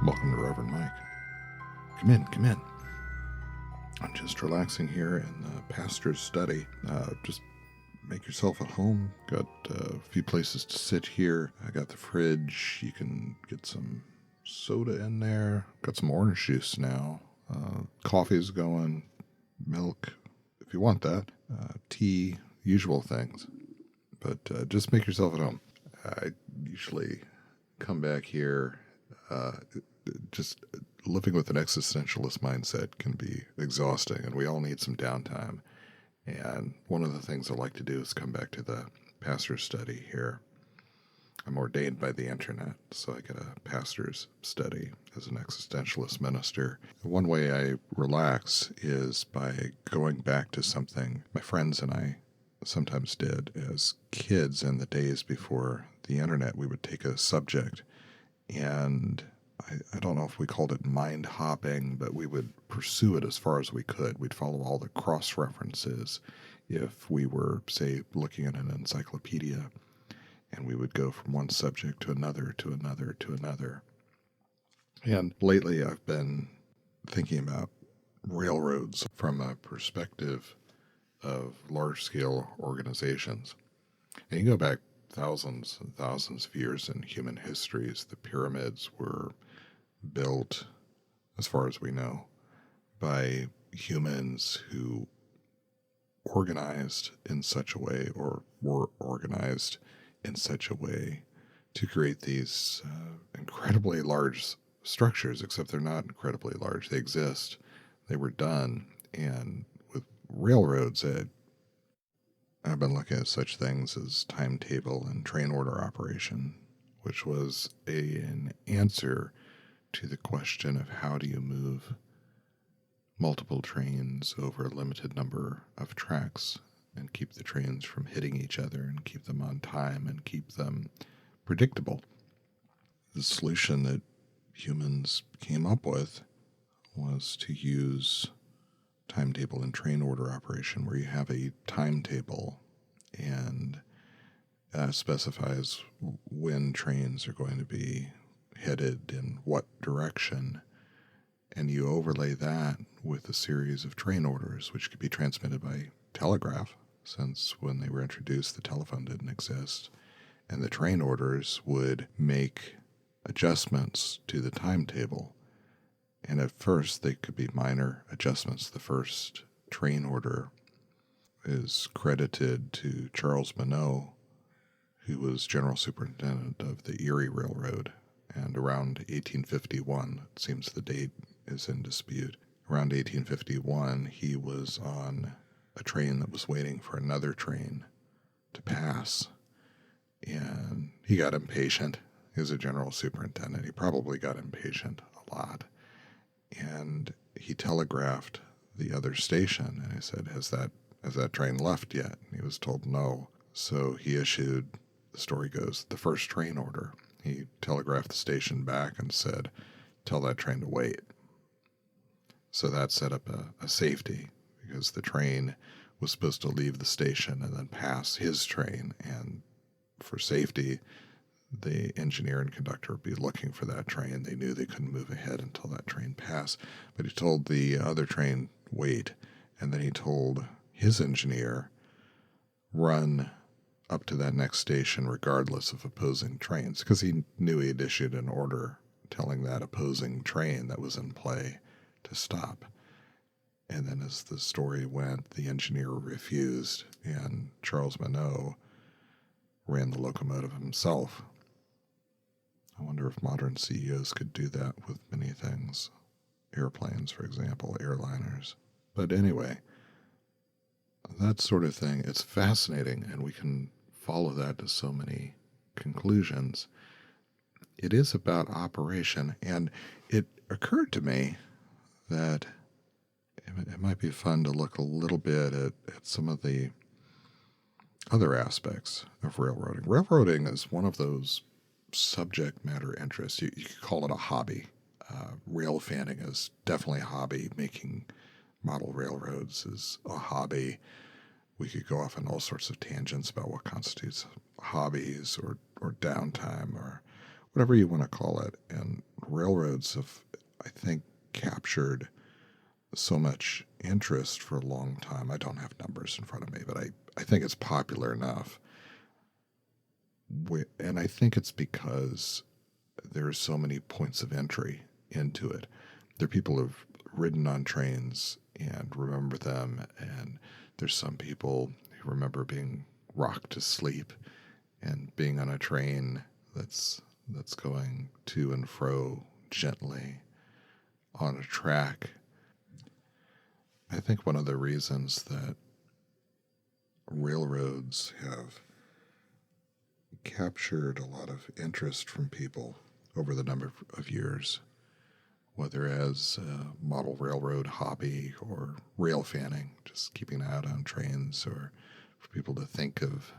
Welcome to Reverend Mike. Come in, come in. I'm just relaxing here in the pastor's study. Just make yourself at home. Got a few places to sit here. I got the fridge. You can get some soda in there. Got some orange juice now. Coffee's going. Milk, if you want that. Tea, usual things. But just make yourself at home. I usually come back here. Just living with an existentialist mindset can be exhausting, and we all need some downtime. And one of the things I like to do is come back to the pastor's study here. I'm ordained by the internet, so I get a pastor's study as an existentialist minister. One way I relax is by going back to something my friends and I sometimes did as kids in the days before the internet. We would take a subject and I don't know if we called it mind hopping, but we would pursue it as far as we could. We'd follow all the cross references if we were, say, looking at an encyclopedia, and we would go from one subject to another, to another, to another. And lately I've been thinking about railroads from a perspective of large-scale organizations. And you go back thousands and thousands of years in human histories. The pyramids were built, as far as we know, by humans who organized in such a way, or were organized in such a way to create these incredibly large structures, except they're not incredibly large. They exist. They were done. And with railroads, I've been looking at such things as timetable and train order operation, which was an answer to the question of how do you move multiple trains over a limited number of tracks and keep the trains from hitting each other and keep them on time and keep them predictable. The solution that humans came up with was to use timetable and train order operation, where you have a timetable and specifies when trains are going to be headed in what direction, and you overlay that with a series of train orders, which could be transmitted by telegraph, since when they were introduced, the telephone didn't exist, and the train orders would make adjustments to the timetable. And at first, they could be minor adjustments. The first train order is credited to Charles Minot, who was general superintendent of the Erie Railroad. And around 1851, it seems the date is in dispute, around 1851, he was on a train that was waiting for another train to pass. And he got impatient. He was a general superintendent. He probably got impatient a lot. And he telegraphed the other station, and he said, has that train left yet? And he was told no. So he issued, the story goes, the first train order. He telegraphed the station back and said, tell that train to wait. So that set up a safety, because the train was supposed to leave the station and then pass his train. And for safety, the engineer and conductor would be looking for that train. They knew they couldn't move ahead until that train passed. But he told the other train, wait. And then he told his engineer, run up to that next station regardless of opposing trains, because he knew he had issued an order telling that opposing train that was in play to stop. And then as the story went, the engineer refused, and Charles Minot ran the locomotive himself. I wonder if modern CEOs could do that with many things. Airplanes, for example, airliners. But anyway, that sort of thing, it's fascinating, and we can follow that to so many conclusions. It is about operation, and it occurred to me that it might be fun to look a little bit at some of the other aspects of railroading. Railroading is one of those subject matter interests. You could call it a hobby. Rail fanning is definitely a hobby. Making model railroads is a hobby. We could go off on all sorts of tangents about what constitutes hobbies or downtime or whatever you want to call it. And railroads have, I think, captured so much interest for a long time. I don't have numbers in front of me, but I think it's popular enough. And I think it's because there's so many points of entry into it. There are people who've ridden on trains and remember them, and there's some people who remember being rocked to sleep and being on a train that's going to and fro gently on a track. I think one of the reasons that railroads have captured a lot of interest from people over the number of years, whether as a model railroad hobby or rail fanning, just keeping an eye out on trains, or for people to think of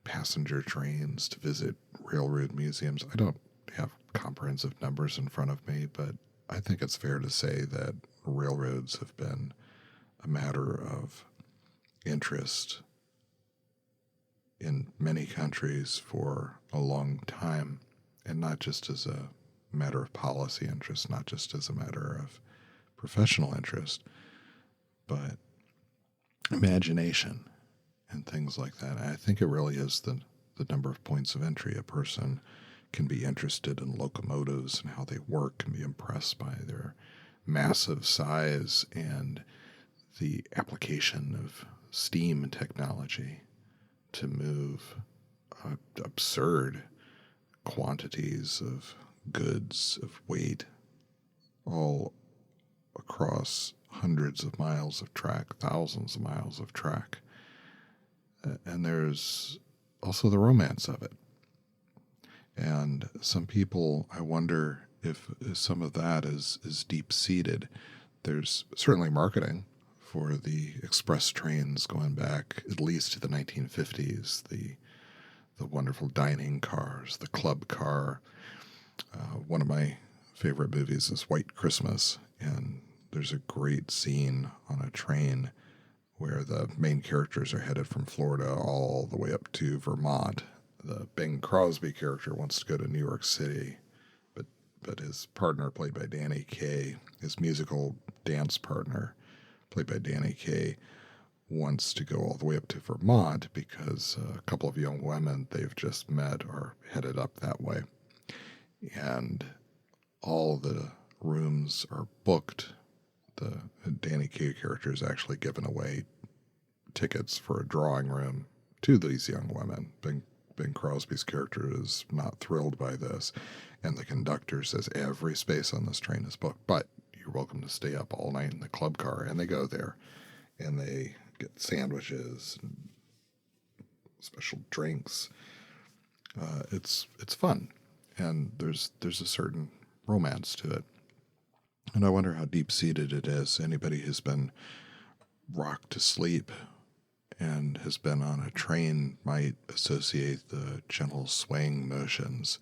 passenger trains to visit railroad museums. I don't have comprehensive numbers in front of me, but I think it's fair to say that railroads have been a matter of interest in many countries for a long time, and not just as a matter of policy interest, not just as a matter of professional interest, but imagination and things like that. I think it really is the number of points of entry. A person can be interested in locomotives and how they work, and be impressed by their massive size and the application of steam technology to move absurd quantities of goods, of weight, all across hundreds of miles of track, thousands of miles of track. And there's also the romance of it. And some people, I wonder if some of that is deep-seated. There's certainly marketing for the express trains going back at least to the 1950s, the wonderful dining cars, the club car. One of my favorite movies is White Christmas, and there's a great scene on a train where the main characters are headed from Florida all the way up to Vermont. The Bing Crosby character wants to go to New York City, but his partner, played by Danny Kaye, his musical dance partner, played by Danny Kaye, wants to go all the way up to Vermont because a couple of young women they've just met are headed up that way. And all the rooms are booked. The Danny Kaye character is actually given away tickets for a drawing room to these young women. Bing Crosby's character is not thrilled by this, and the conductor says every space on this train is booked, but you're welcome to stay up all night in the club car. And they go there, and they get sandwiches and special drinks. It's fun, and there's a certain romance to it. And I wonder how deep-seated it is. Anybody who's been rocked to sleep and has been on a train might associate the gentle swaying motions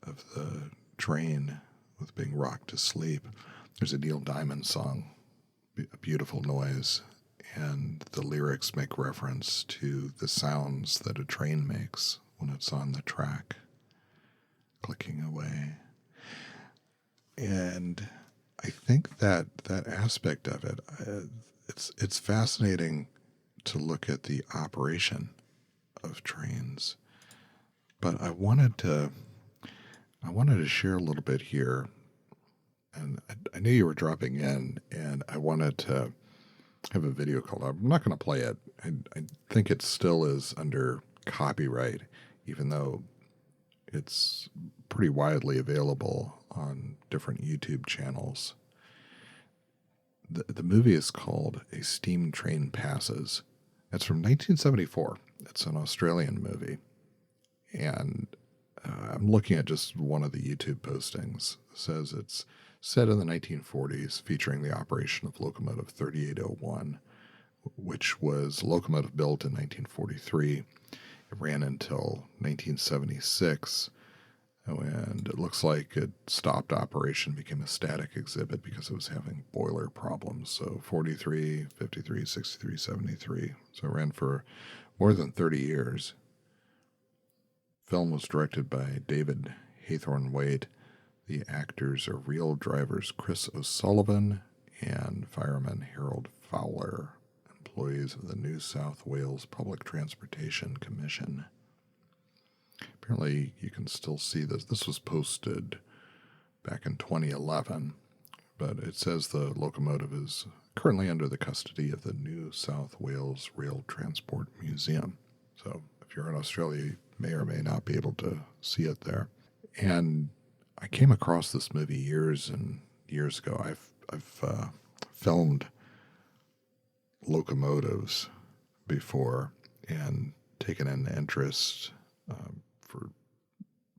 of the train with being rocked to sleep. There's a Neil Diamond song, A Beautiful Noise, and the lyrics make reference to the sounds that a train makes when it's on the track, clicking away. And I think that aspect of it, it's fascinating to look at the operation of trains. But I wanted to share a little bit here, and I knew you were dropping in, and I wanted to have a video called. I'm not going to play it. I think it still is under copyright, even though it's pretty widely available on different YouTube channels. The movie is called A Steam Train Passes. It's from 1974. It's an Australian movie. And I'm looking at just one of the YouTube postings. It says it's set in the 1940s, featuring the operation of locomotive 3801, which was a locomotive built in 1943. It ran until 1976. And it looks like it stopped operation, became a static exhibit because it was having boiler problems. So 43, 53, 63, 73. So it ran for more than 30 years. Film was directed by David Haythorne Wade. The actors are real drivers Chris O'Sullivan and fireman Harold Fowler, employees of the New South Wales Public Transportation Commission. Apparently, you can still see this. This was posted back in 2011, but it says the locomotive is currently under the custody of the New South Wales Rail Transport Museum. So if you're in Australia, you may or may not be able to see it there. And I came across this movie years and years ago. I've filmed locomotives before and taken an interest for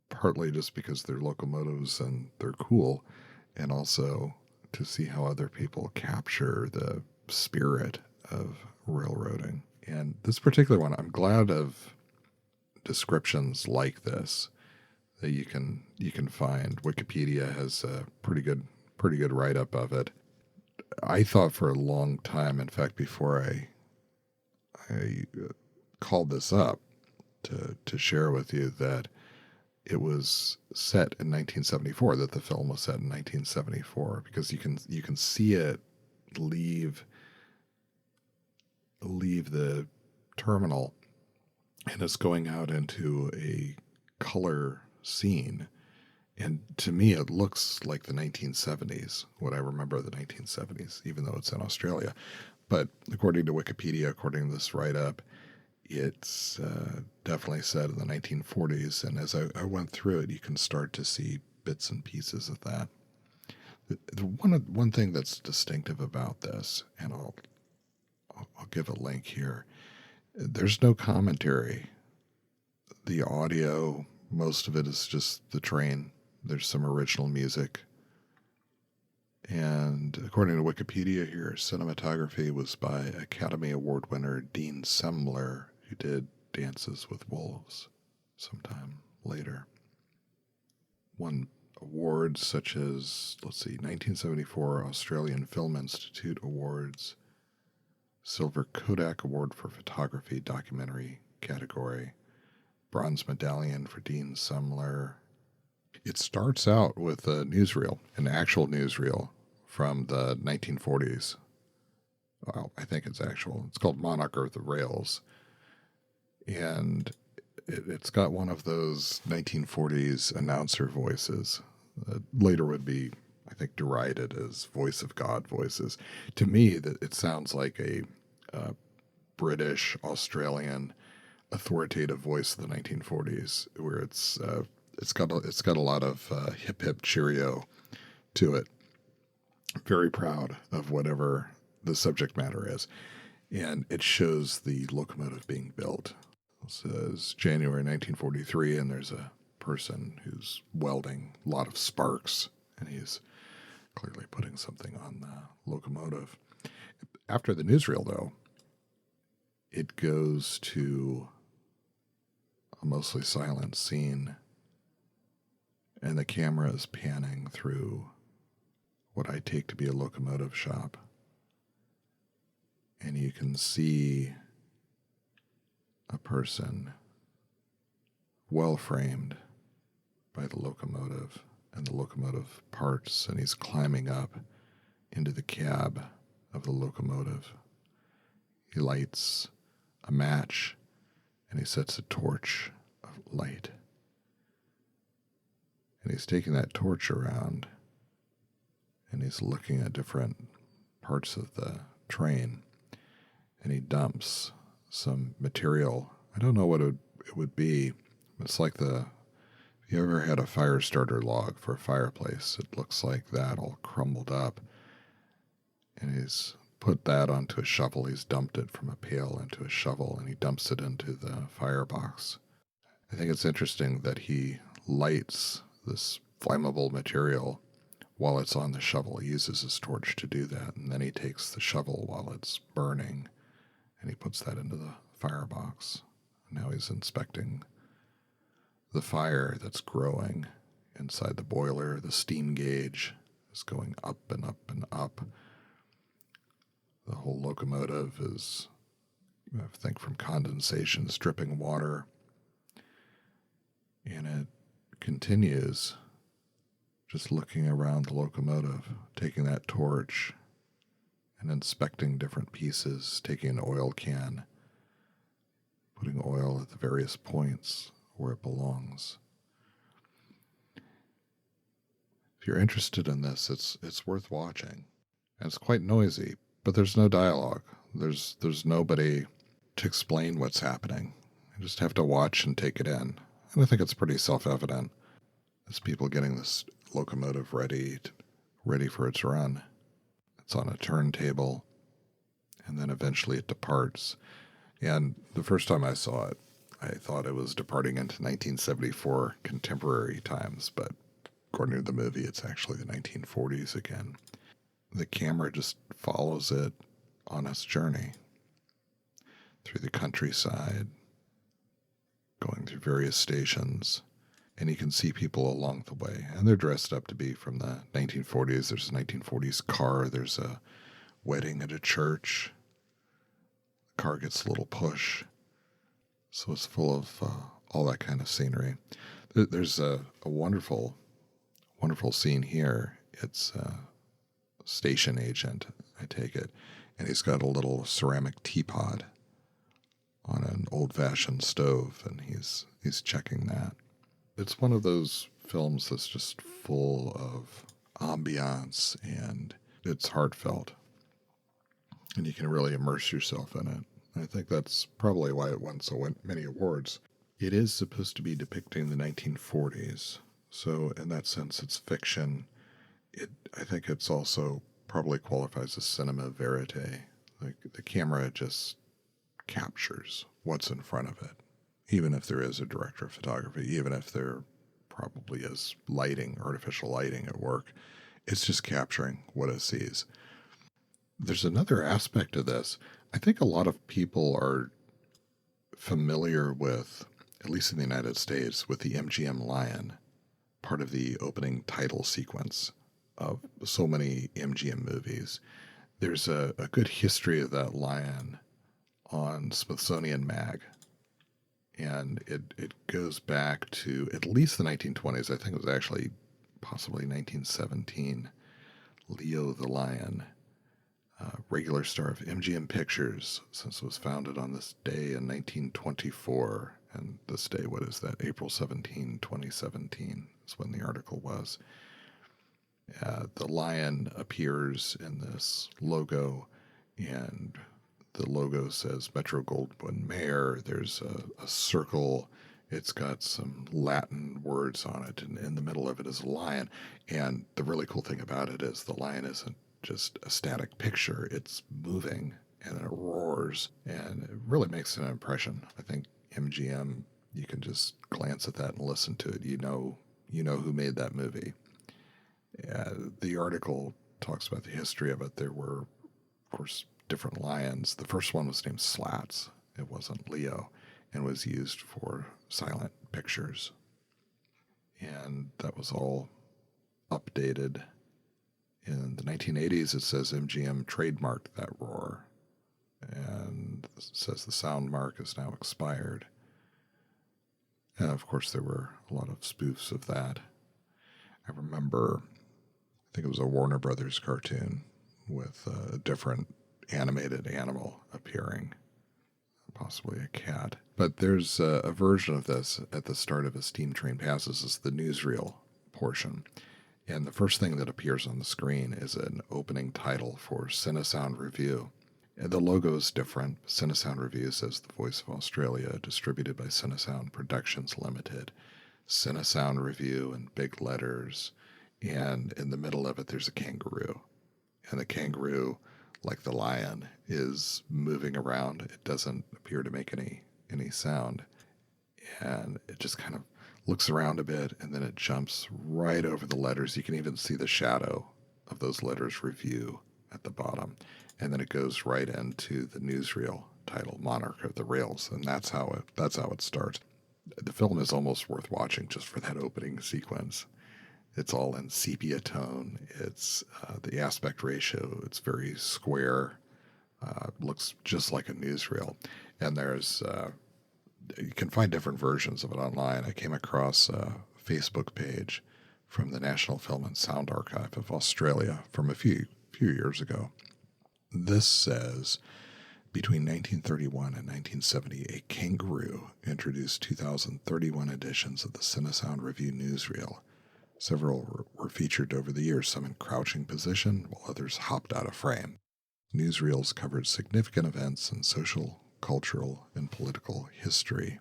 partly just because they're locomotives and they're cool, and also to see how other people capture the spirit of railroading. And this particular one, I'm glad of descriptions like this that you can find. Wikipedia has a pretty good write-up of it. I thought for a long time, in fact, before I called this up to share with you, that it was set in 1974, that the film was set in 1974, because you can see it leave the terminal, and it's going out into a color scene. And to me, it looks like the 1970s, what I remember of the 1970s, even though it's in Australia. But according to Wikipedia, according to this write-up, it's definitely set in the 1940s. And as I went through it, you can start to see bits and pieces of that. One thing that's distinctive about this, and I'll give a link here, there's no commentary. The audio, most of it is just the train. There's some original music. And according to Wikipedia here, cinematography was by Academy Award winner Dean Semler, who did Dances with Wolves sometime later. Won awards such as, 1974 Australian Film Institute Awards, Silver Kodak Award for Photography Documentary category, Bronze Medallion for Dean Semler. It starts out with a newsreel, an actual newsreel from the 1940s. Well, I think it's actual. It's called Monarch of the Rails. And it's got one of those 1940s announcer voices that later would be, I think, derided as voice of God voices. To me, that it sounds like a British, Australian, authoritative voice of the 1940s, where it's got a lot of hip hip cheerio to it. Very proud of whatever the subject matter is, and it shows the locomotive being built. It says January 1943, and there's a person who's welding a lot of sparks, and he's clearly putting something on the locomotive. After the newsreel, though, it goes to a mostly silent scene, and the camera is panning through what I take to be a locomotive shop. And you can see a person well framed by the locomotive and the locomotive parts, and he's climbing up into the cab of the locomotive. He lights a match, and he sets a torch of light. And he's taking that torch around, and he's looking at different parts of the train, and he dumps some material. I don't know what it would be. It's like if you ever had a fire starter log for a fireplace, it looks like that, all crumbled up. And he's put that onto a shovel. He's dumped it from a pail into a shovel, and he dumps it into the firebox. I think it's interesting that he lights this flammable material while it's on the shovel. He uses his torch to do that, and then he takes the shovel while it's burning, and he puts that into the firebox. Now he's inspecting the fire that's growing inside the boiler. The steam gauge is going up and up and up. The whole locomotive is, I think, from condensation, dripping water. And it continues, just looking around the locomotive, taking that torch and inspecting different pieces, taking an oil can, putting oil at the various points where it belongs. If you're interested in this, it's worth watching. And it's quite noisy, but there's no dialogue. There's nobody to explain what's happening. You just have to watch and take it in. And I think it's pretty self-evident. It's people getting this locomotive ready for its run. It's on a turntable, and then eventually it departs. And the first time I saw it, I thought it was departing into 1974 contemporary times, but according to the movie, it's actually the 1940s again. The camera just follows it on its journey through the countryside, going through various stations, and you can see people along the way. And they're dressed up to be from the 1940s. There's a 1940s car. There's a wedding at a church. The car gets a little push. So it's full of all that kind of scenery. There's a wonderful scene here. It's a station agent, I take it, and he's got a little ceramic teapot on an old-fashioned stove, and he's checking that. It's one of those films that's just full of ambiance, and it's heartfelt, and you can really immerse yourself in it. I think that's probably why it won so many awards. It is supposed to be depicting the 1940s, so in that sense it's fiction. I think it's also probably qualifies as cinema verite. Like the camera just captures what's in front of it, even if there is a director of photography, even if there probably is artificial lighting at work. It's just capturing what it sees. There's another aspect to this. I think a lot of people are familiar with, at least in the United States, with the MGM lion, part of the opening title sequence of so many MGM movies. There's a good history of that lion on Smithsonian Mag, and it goes back to at least the 1920s. I think it was actually possibly 1917. Leo the Lion, regular star of MGM Pictures, since it was founded on this day in 1924. And this day, what is that? April 17, 2017 is when the article was. The lion appears in this logo, and the logo says Metro-Goldwyn-Mayer. There's a circle. It's got some Latin words on it, and in the middle of it is a lion. And the really cool thing about it is the lion isn't just a static picture. It's moving, and it roars, and it really makes an impression. I think MGM, you can just glance at that and listen to it. You know who made that movie. The article talks about the history of it. There were, of course, different lions. The first one was named Slats. It wasn't Leo, and was used for silent pictures. And that was all updated. In the 1980s, it says MGM trademarked that roar, and it says the sound mark is now expired. And of course, there were a lot of spoofs of that. I remember, I think it was a Warner Brothers cartoon with a different animated animal appearing, possibly a cat. But there's a version of this at the start of A Steam Train Passes, is the newsreel portion. And the first thing that appears on the screen is an opening title for Cinesound Review. And the logo is different. Cinesound Review says The Voice of Australia, distributed by Cinesound Productions Limited. Cinesound Review in big letters. And in the middle of it, there's a kangaroo. And the kangaroo, like the lion, is moving around. It doesn't appear to make any sound. And it just kind of looks around a bit, and then it jumps right over the letters. You can even see the shadow of those letters, Review, at the bottom. And then it goes right into the newsreel title, Monarch of the Rails, and that's how it starts. The film is almost worth watching just for that opening sequence. It's all in sepia tone. It's the aspect ratio. It's very square. Looks just like a newsreel. And there's you can find different versions of it online. I came across a Facebook page from the National Film and Sound Archive of Australia from a few years ago. This says, between 1931 and 1970, a Kangaroo introduced 2,031 editions of the Cinesound Review newsreel. Several were featured over the years, some in crouching position, while others hopped out of frame. Newsreels covered significant events in social, cultural, and political history.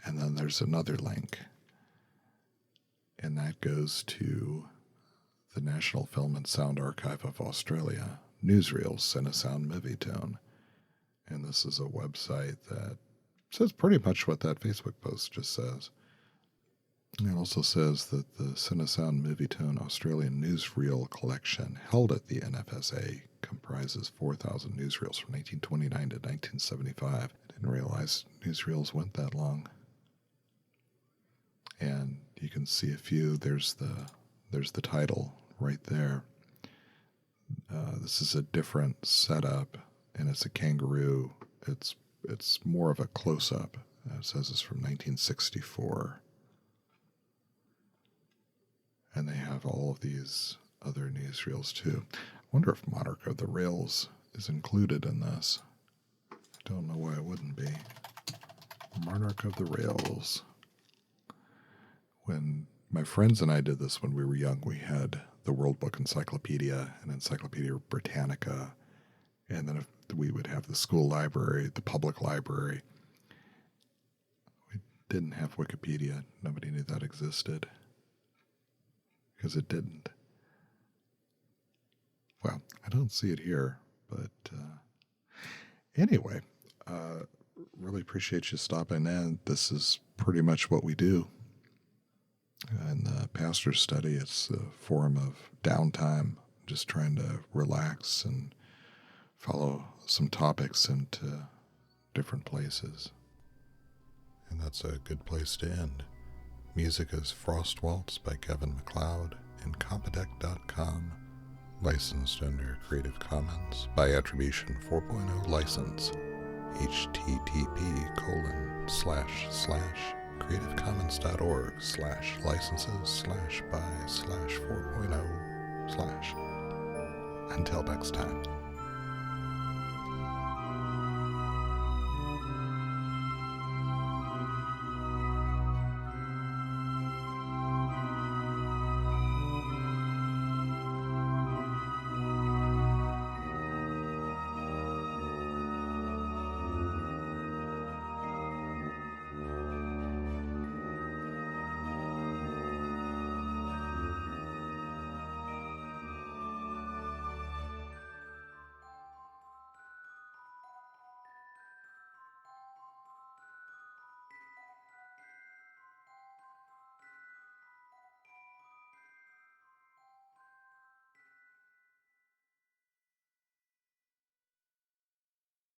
And then there's another link, and that goes to the National Film and Sound Archive of Australia, newsreels, Cinesound Movie Tone. And this is a website that says pretty much what that Facebook post just says. It also says that the Cinesound Movie Tone Australian newsreel collection held at the NFSA comprises 4,000 newsreels from 1929 to 1975. I didn't realize newsreels went that long. And you can see a few. There's the title right there. This is a different setup, and it's a Kangaroo. It's more of a close-up. It says it's from 1964. And they have all of these other newsreels too. I wonder if Monarch of the Rails is included in this. I don't know why it wouldn't be. Monarch of the Rails. When my friends and I did this when we were young, we had the World Book Encyclopedia and Encyclopedia Britannica, and then we would have the school library, the public library. We didn't have Wikipedia. Nobody knew that existed because it didn't. Well, I don't see it here, but anyway, really appreciate you stopping in. This is pretty much what we do. In the pastor's study, it's a form of downtime, just trying to relax and follow some topics into different places. And that's a good place to end. Music is Frost Waltz by Kevin MacLeod and Compodec.com. Licensed under Creative Commons by Attribution 4.0 license. http://creativecommons.org/licenses/by/4.0/. Until next time.